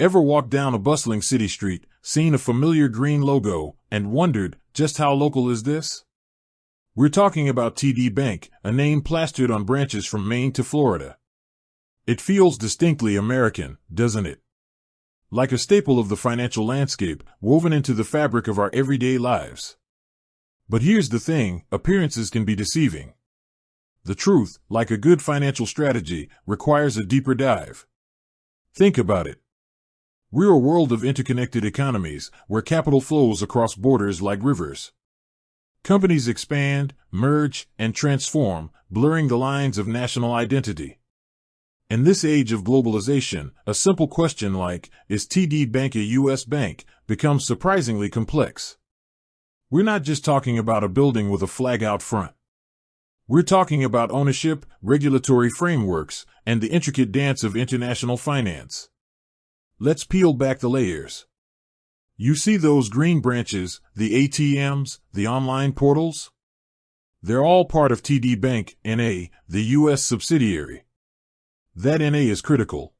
Ever walked down a bustling city street, seen a familiar green logo, and wondered, just how local is this? We're talking about TD Bank, a name plastered on branches from Maine to Florida. It feels distinctly American, doesn't it? Like a staple of the financial landscape, woven into the fabric of our everyday lives. But here's the thing, appearances can be deceiving. The truth, like a good financial strategy, requires a deeper dive. Think about it. We're a world of interconnected economies, where capital flows across borders like rivers. Companies expand, merge, and transform, blurring the lines of national identity. In this age of globalization, a simple question like, is TD Bank a U.S. bank, becomes surprisingly complex. We're not just talking about a building with a flag out front. We're talking about ownership, regulatory frameworks, and the intricate dance of international finance. Let's peel back the layers. You see those green branches, the ATMs, the online portals? They're all part of TD Bank, N.A., the U.S. subsidiary. That N.A. is critical.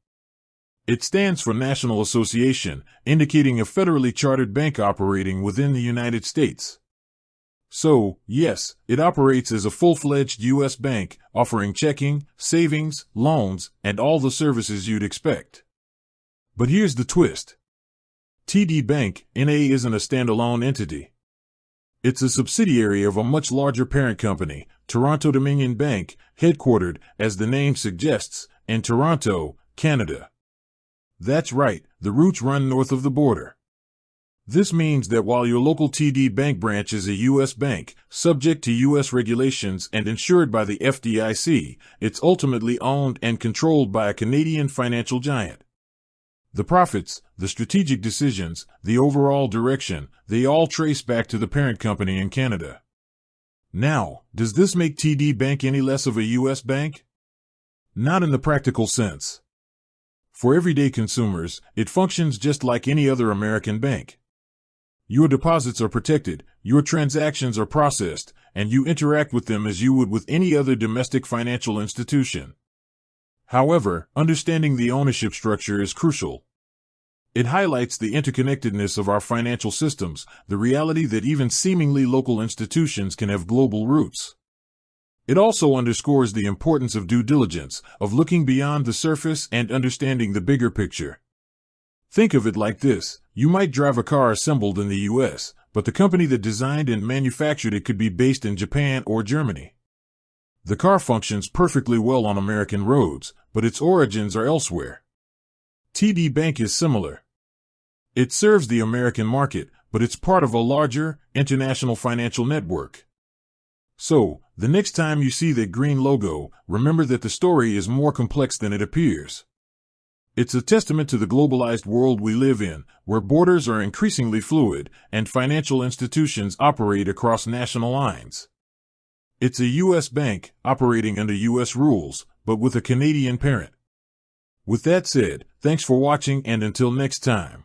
It stands for National Association, indicating a federally chartered bank operating within the United States. So, yes, it operates as a full-fledged U.S. bank, offering checking, savings, loans, and all the services you'd expect. But here's the twist. TD Bank, N.A. isn't a standalone entity. It's a subsidiary of a much larger parent company, Toronto-Dominion Bank, headquartered, as the name suggests, in Toronto, Canada. That's right, the roots run north of the border. This means that while your local TD Bank branch is a U.S. bank, subject to U.S. regulations and insured by the FDIC, it's ultimately owned and controlled by a Canadian financial giant. The profits, the strategic decisions, the overall direction, they all trace back to the parent company in Canada. Now, does this make TD Bank any less of a U.S. bank? Not in the practical sense. For everyday consumers, it functions just like any other American bank. Your deposits are protected, your transactions are processed, and you interact with them as you would with any other domestic financial institution. However, understanding the ownership structure is crucial. It highlights the interconnectedness of our financial systems, the reality that even seemingly local institutions can have global roots. It also underscores the importance of due diligence, of looking beyond the surface and understanding the bigger picture. Think of it like this. You might drive a car assembled in the U.S., but the company that designed and manufactured it could be based in Japan or Germany. The car functions perfectly well on American roads, but its origins are elsewhere. TD Bank is similar. It serves the American market, but it's part of a larger, international financial network. So, the next time you see that green logo, remember that the story is more complex than it appears. It's a testament to the globalized world we live in, where borders are increasingly fluid and financial institutions operate across national lines. It's a U.S. bank, operating under U.S. rules, but with a Canadian parent. With that said, thanks for watching and until next time.